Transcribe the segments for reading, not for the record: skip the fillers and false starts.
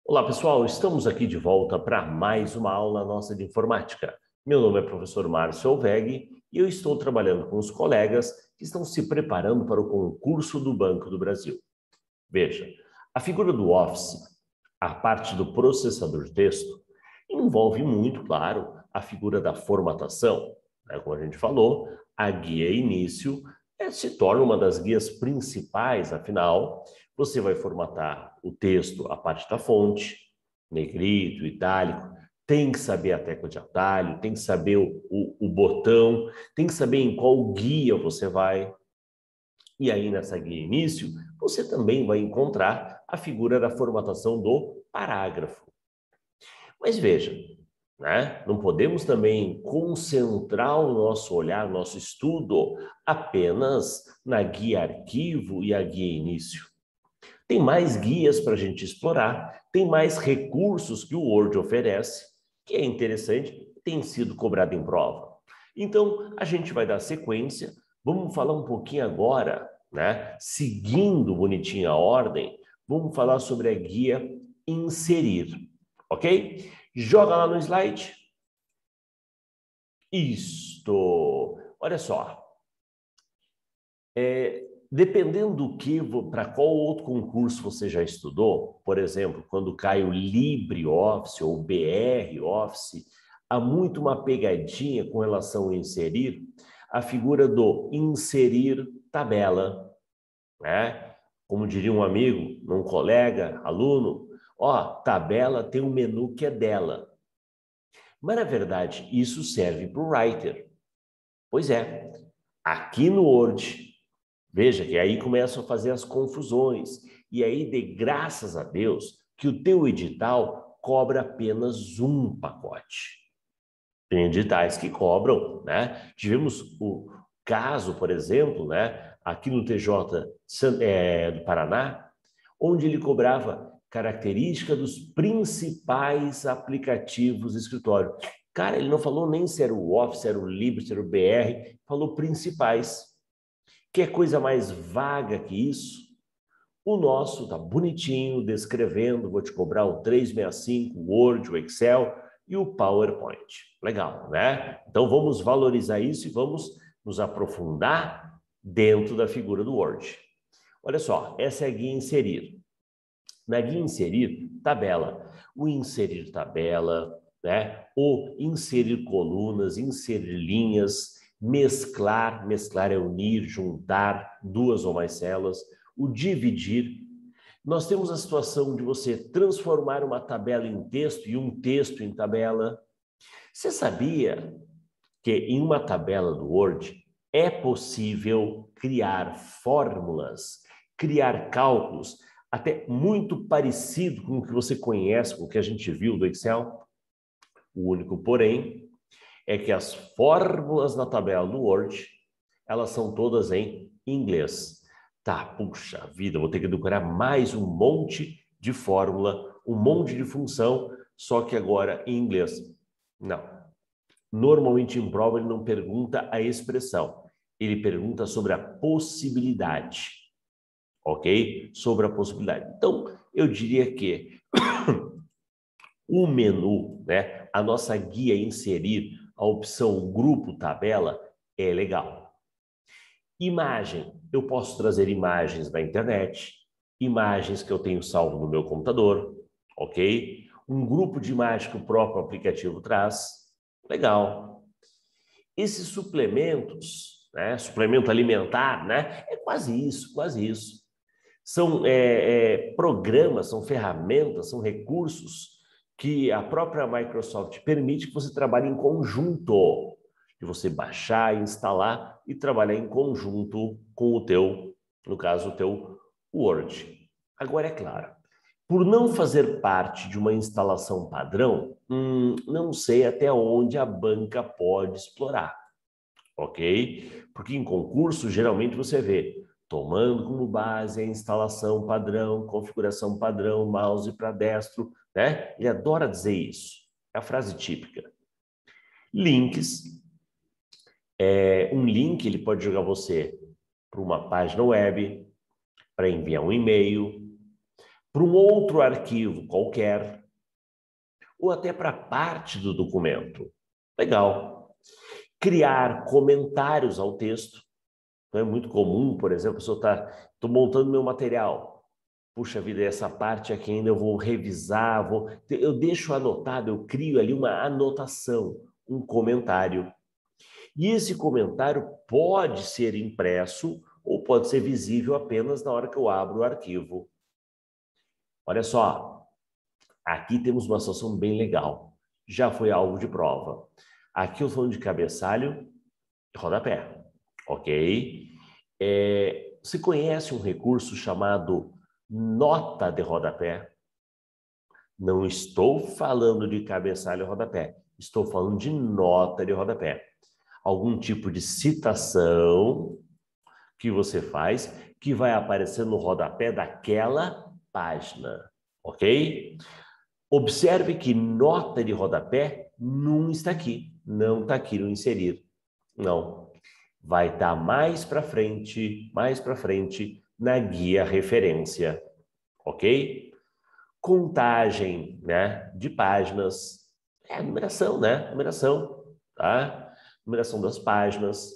Olá, pessoal. Estamos aqui de volta para mais uma aula nossa de informática. Meu nome é professor Márcio Alveg e eu estou trabalhando com os colegas que estão se preparando para o concurso do Banco do Brasil. Veja, a figura do Office, a parte do processador de texto, envolve muito, claro, a figura da formatação, né? Como a gente falou, a guia início se torna uma das guias principais, afinal, você vai formatar o texto, a parte da fonte, negrito, itálico, tem que saber a tecla de atalho, tem que saber o botão, tem que saber em qual guia você vai. E aí, nessa guia início, você também vai encontrar a figura da formatação do parágrafo. Mas veja, né? Não podemos também concentrar o nosso olhar, o nosso estudo apenas na guia arquivo e a guia início. Tem mais guias para a gente explorar, tem mais recursos que o Word oferece, que é interessante, tem sido cobrado em prova. Então, a gente vai dar sequência, vamos falar um pouquinho agora, né? Seguindo bonitinho a ordem, vamos falar sobre a guia inserir, ok? Joga lá no slide. Isto. Olha só. Dependendo do que, para qual outro concurso você já estudou, por exemplo, quando cai o LibreOffice ou BR Office, há muito uma pegadinha com relação a inserir, a figura do inserir tabela, né? Como diria um amigo, um colega, aluno, ó, tabela tem um menu que é dela. Mas, na verdade, isso serve para o Writer. Pois é, aqui no Word, veja que aí começam a fazer as confusões. E aí, de graças a Deus, que o teu edital cobra apenas um pacote. Tem editais que cobram, né? Tivemos o caso, por exemplo, né, aqui no TJ do Paraná, onde ele cobrava característica dos principais aplicativos do escritório. Cara, ele não falou nem se era o Office, se era o Libre, se era o BR, falou principais. Que coisa mais vaga que isso? O nosso tá bonitinho, descrevendo, vou te cobrar o 365, o Word, o Excel e o PowerPoint. Legal, né? Então vamos valorizar isso e vamos nos aprofundar dentro da figura do Word. Olha só, essa é a guia inserir. Na guia inserir, tabela. O inserir tabela, né? O inserir colunas, inserir linhas, mesclar, mesclar é unir, juntar duas ou mais células, o dividir. Nós temos a situação de você transformar uma tabela em texto e um texto em tabela. Você sabia que em uma tabela do Word é possível criar fórmulas, criar cálculos, até muito parecido com o que você conhece, com o que a gente viu do Excel? O único porém é que as fórmulas na tabela do Word, elas são todas em inglês. Tá, puxa vida, vou ter que decorar mais um monte de fórmula, um monte de função, só que agora em inglês. Não. Normalmente em prova ele não pergunta a expressão, ele pergunta sobre a possibilidade, ok? Sobre a possibilidade. Então, eu diria que o menu, né, a nossa guia inserir, a opção grupo tabela, é legal. Imagem, eu posso trazer imagens da internet, imagens que eu tenho salvo no meu computador, ok? Um grupo de imagens que o próprio aplicativo traz, legal. Esses suplementos, né, suplemento alimentar, né, é quase isso, quase isso. São programas, são ferramentas, são recursos que a própria Microsoft permite que você trabalhe em conjunto, de você baixar, instalar e trabalhar em conjunto com o teu, no caso, o teu Word. Agora, é claro, por não fazer parte de uma instalação padrão, não sei até onde a banca pode explorar, ok? Porque em concurso, geralmente você vê tomando como base a instalação padrão, configuração padrão, mouse para destro, né? Ele adora dizer isso. É a frase típica. Links. Um link, ele pode jogar você para uma página web, para enviar um e-mail, para um outro arquivo qualquer, ou até para parte do documento. Legal. Criar comentários ao texto. Então, é muito comum, por exemplo, se eu estou montando meu material. Puxa vida, essa parte aqui ainda eu vou revisar, eu deixo anotado, eu crio ali uma anotação, um comentário. E esse comentário pode ser impresso ou pode ser visível apenas na hora que eu abro o arquivo. Olha só, aqui temos uma situação bem legal. Já foi alvo de prova. Aqui eu estou falando de cabeçalho e rodapé, ok? Você conhece um recurso chamado nota de rodapé? Não estou falando de cabeçalho e rodapé, estou falando de nota de rodapé. Algum tipo de citação que você faz que vai aparecer no rodapé daquela página, ok? Observe que nota de rodapé não está aqui no inserir, não. Vai estar mais para frente na guia referência, ok? Contagem, né, de páginas, a numeração, né? Numeração, tá? Numeração das páginas.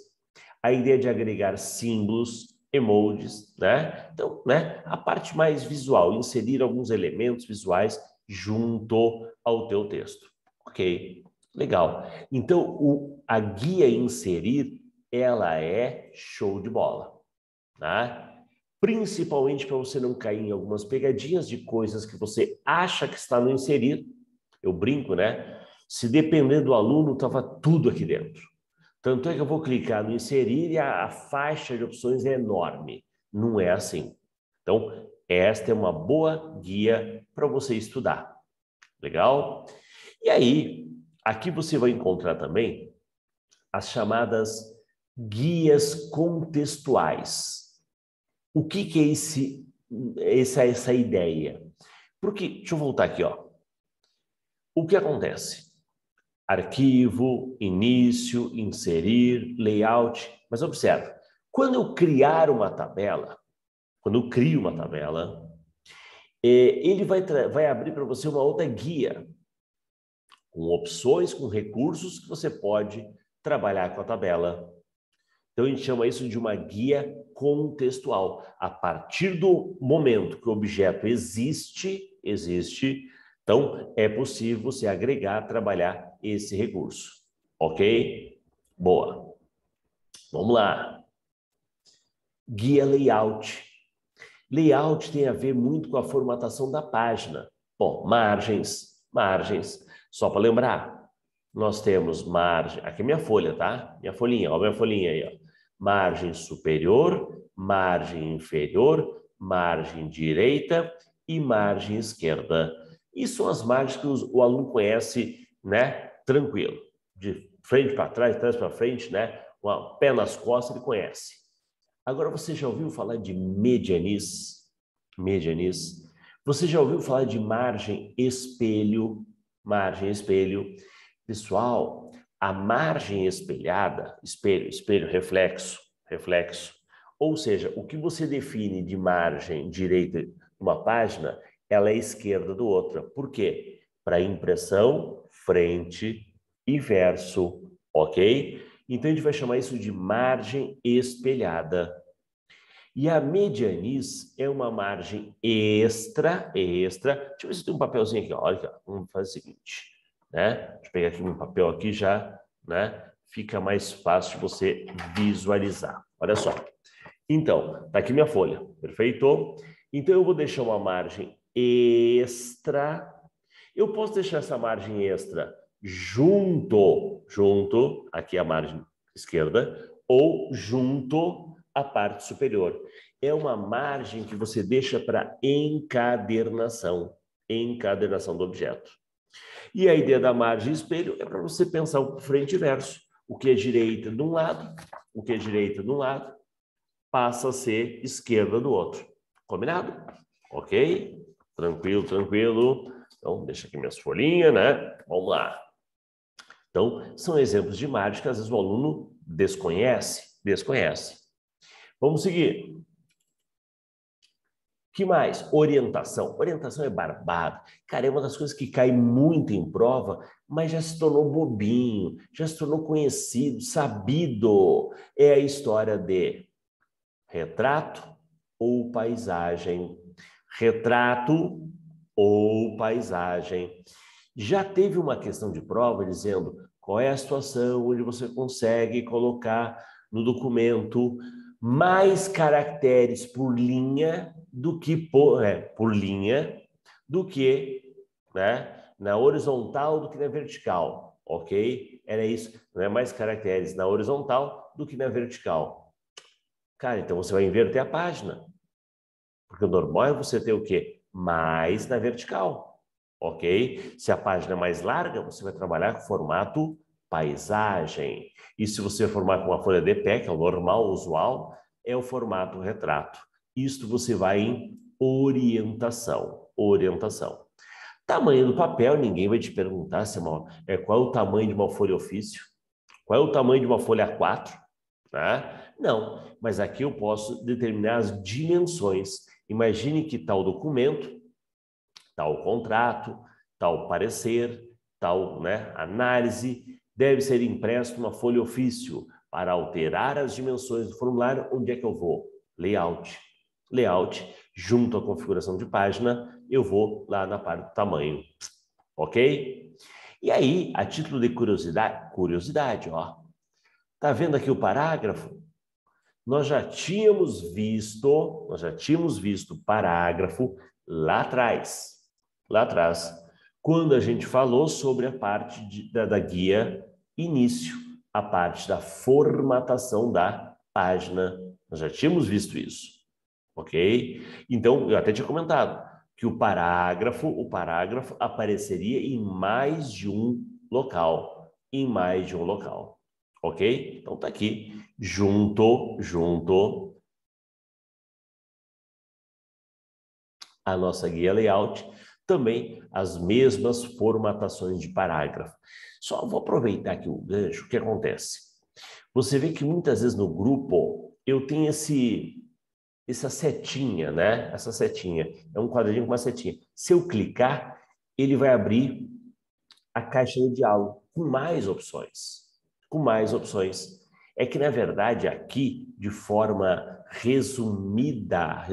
A ideia de agregar símbolos, emojis, né? Então, né, a parte mais visual, inserir alguns elementos visuais junto ao teu texto. Ok, legal. Então, a guia inserir, ela é show de bola, tá? Principalmente para você não cair em algumas pegadinhas de coisas que você acha que está no inserir. Eu brinco, né? Se depender do aluno, estava tudo aqui dentro. Tanto é que eu vou clicar no inserir e a faixa de opções é enorme. Não é assim. Então, esta é uma boa guia para você estudar. Legal? E aí, aqui você vai encontrar também as chamadas guias contextuais. O que é essa ideia? Porque, deixa eu voltar aqui, ó. O que acontece? Arquivo, início, inserir, layout. Mas observa, quando eu criar uma tabela, quando eu crio uma tabela, ele vai abrir para você uma outra guia, com opções, com recursos que você pode trabalhar com a tabela. Então, a gente chama isso de uma guia contextual. A partir do momento que o objeto existe, então é possível você agregar, trabalhar esse recurso. Ok? Boa. Vamos lá. Guia layout. Layout tem a ver muito com a formatação da página. Bom, margens. Só para lembrar, nós temos margem... Aqui é minha folha, tá? Minha folhinha, ó, minha folhinha aí, ó. Margem superior, margem inferior, margem direita e margem esquerda. Isso são as margens que o aluno conhece, né? Tranquilo. De frente para trás, trás para frente, né? Com o pé nas costas, ele conhece. Agora, você já ouviu falar de medianiz? Você já ouviu falar de margem espelho? Pessoal, a margem espelhada, espelho, reflexo. Ou seja, o que você define de margem direita de uma página, ela é esquerda do outra. Por quê? Para impressão, frente e verso, ok? Então, a gente vai chamar isso de margem espelhada. E a medianiz é uma margem extra. Deixa eu ver se tem um papelzinho aqui. Olha aqui, ó. Vamos fazer o seguinte, né? Deixa eu pegar aqui um papel aqui já, né? Fica mais fácil de você visualizar. Olha só. Então, tá aqui minha folha, perfeito? Então, eu vou deixar uma margem extra. Eu posso deixar essa margem extra junto, aqui a margem esquerda, ou junto à parte superior. É uma margem que você deixa para encadernação do objeto. E a ideia da margem espelho é para você pensar o frente e verso. O que é direita de um lado, passa a ser esquerda do outro. Combinado? Ok? Tranquilo. Então, deixa aqui minhas folhinhas, né? Vamos lá. Então, são exemplos de margem que às vezes o aluno desconhece. Vamos seguir. Que mais? Orientação. Orientação é barbada. Cara, é uma das coisas que cai muito em prova, mas já se tornou bobinho, já se tornou conhecido, sabido. É a história de retrato ou paisagem. Retrato ou paisagem. Já teve uma questão de prova dizendo qual é a situação onde você consegue colocar no documento mais caracteres por linha do que por linha do que, né, na horizontal do que na vertical, ok? Era isso, não é mais caracteres na horizontal do que na vertical. Cara, então você vai inverter a página, porque o normal é você ter o quê? Mais na vertical, ok? Se a página é mais larga, você vai trabalhar com formato paisagem. E se você formar com uma folha de pé, que é o normal, usual, é o formato retrato. Isto você vai em orientação. Orientação. Tamanho do papel, ninguém vai te perguntar se qual é o tamanho de uma folha ofício, qual é o tamanho de uma folha A4, tá? Não, mas aqui eu posso determinar as dimensões. Imagine que tal documento, tal contrato, tal parecer, tal, né, análise, deve ser impresso numa folha ofício. Para alterar as dimensões do formulário, onde é que eu vou? Layout. Layout, junto à configuração de página, eu vou lá na parte do tamanho. Ok? E aí, a título de curiosidade, ó. Tá vendo aqui o parágrafo? Nós já tínhamos visto o parágrafo lá atrás, quando a gente falou sobre a parte da guia início, a parte da formatação da página. Nós já tínhamos visto isso, ok? Então, eu até tinha comentado que o parágrafo apareceria em mais de um local, ok? Então tá aqui, junto a nossa guia layout, também as mesmas formatações de parágrafo. Só vou aproveitar aqui o gancho, o que acontece? Você vê que muitas vezes no grupo eu tenho essa setinha, né? Essa setinha, é um quadradinho com uma setinha. Se eu clicar, ele vai abrir a caixa de diálogo com mais opções. Com mais opções. É que, na verdade, aqui, de forma resumida,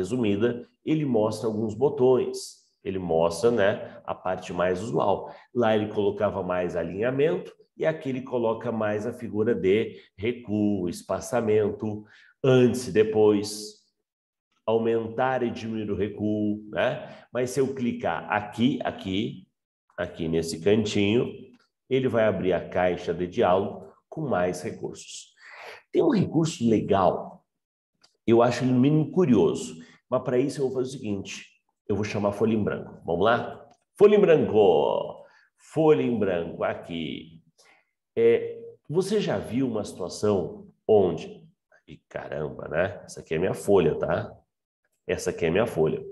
ele mostra alguns botões. Ele mostra, né, a parte mais usual. Lá ele colocava mais alinhamento e aqui ele coloca mais a figura de recuo, espaçamento, antes e depois, aumentar e diminuir o recuo, né? Mas se eu clicar aqui nesse cantinho, ele vai abrir a caixa de diálogo com mais recursos. Tem um recurso legal, eu acho ele no mínimo curioso, mas para isso eu vou fazer o seguinte, eu vou chamar folha em branco. Vamos lá? Folha em branco! Folha em branco, aqui. Você já viu uma situação onde... E caramba, né? Essa aqui é minha folha, tá? Essa aqui é minha folha.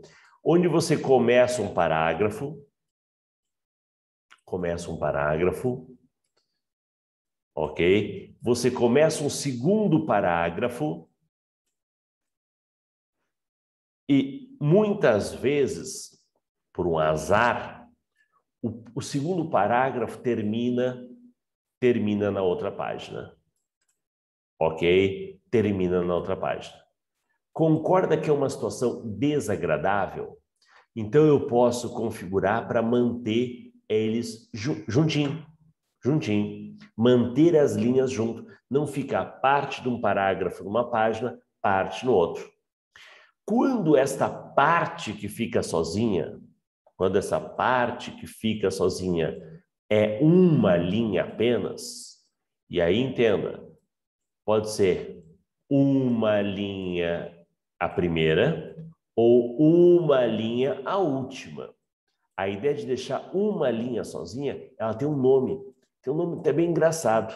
Onde você começa um parágrafo, ok? Você começa um segundo parágrafo e muitas vezes, por um azar, o segundo parágrafo termina na outra página, ok? Termina na outra página. Concorda que é uma situação desagradável? Então eu posso configurar para manter eles juntinho. Manter as linhas junto, não ficar parte de um parágrafo numa página, parte no outro. Quando esta parte que fica sozinha, é uma linha apenas, e aí entenda, pode ser uma linha a primeira ou uma linha a última. A ideia de deixar uma linha sozinha, ela tem um nome até bem engraçado.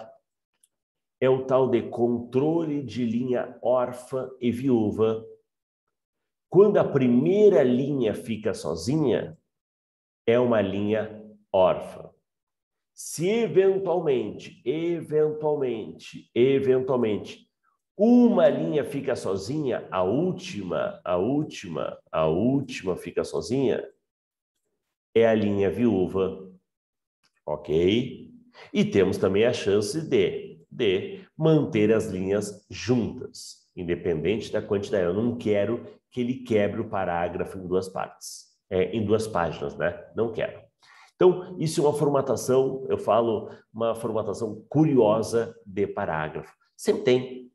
É o tal de controle de linha órfã e viúva. Quando a primeira linha fica sozinha, é uma linha órfã. Se eventualmente, Uma linha fica sozinha, a última fica sozinha, é a linha viúva, ok? E temos também a chance de manter as linhas juntas, independente da quantidade. Eu não quero que ele quebre o parágrafo em duas partes, em duas páginas, né? Não quero. Então, isso é uma formatação, eu falo, uma formatação curiosa de parágrafo. Sempre tem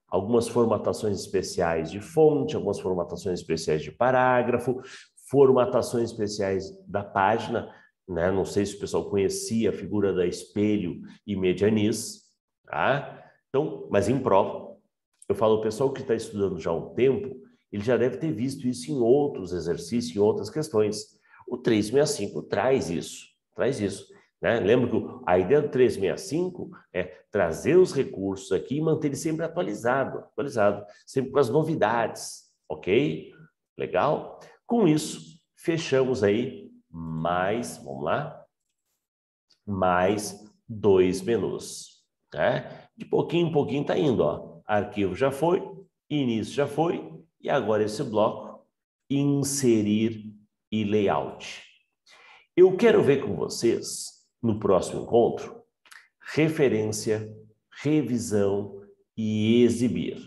algumas formatações especiais de fonte, algumas formatações especiais de parágrafo, formatações especiais da página, né? Não sei se o pessoal conhecia a figura da espelho e medianiz, tá? Então, mas em prova, eu falo, o pessoal que está estudando já há um tempo, ele já deve ter visto isso em outros exercícios, em outras questões. O 365 traz isso. Né? Lembra que a ideia do 365 é trazer os recursos aqui e manter ele sempre atualizado, sempre com as novidades, ok? Legal? Com isso, fechamos aí vamos lá, mais 2 menus, né? De pouquinho em pouquinho tá indo, ó. Arquivo já foi, início já foi, e agora esse bloco, inserir e layout. Eu quero ver com vocês, no próximo encontro, referência, revisão e exibir.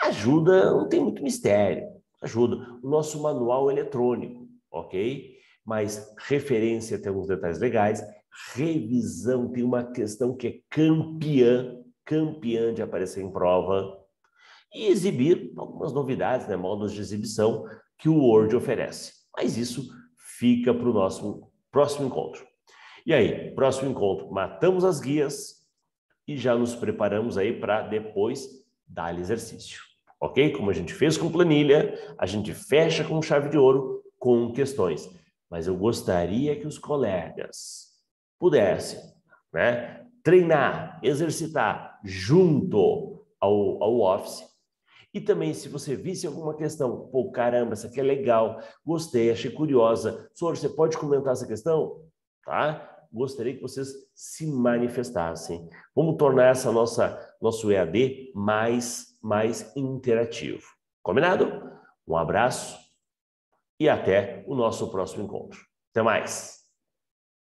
Ajuda, não tem muito mistério, ajuda. O nosso manual eletrônico, ok? Mas referência tem alguns detalhes legais, revisão tem uma questão que é campeã de aparecer em prova, e exibir algumas novidades, né, modos de exibição que o Word oferece. Mas isso fica para o nosso próximo encontro. E aí, próximo encontro, matamos as guias e já nos preparamos aí para depois dar exercício. Ok? Como a gente fez com planilha, a gente fecha com chave de ouro com questões. Mas eu gostaria que os colegas pudessem, né, treinar, exercitar junto ao Office. E também, se você visse alguma questão, pô, caramba, essa aqui é legal, gostei, achei curiosa. Senhor, você pode comentar essa questão? Tá? Gostaria que vocês se manifestassem. Vamos tornar essa nosso EAD mais interativo. Combinado? Um abraço e até o nosso próximo encontro. Até mais!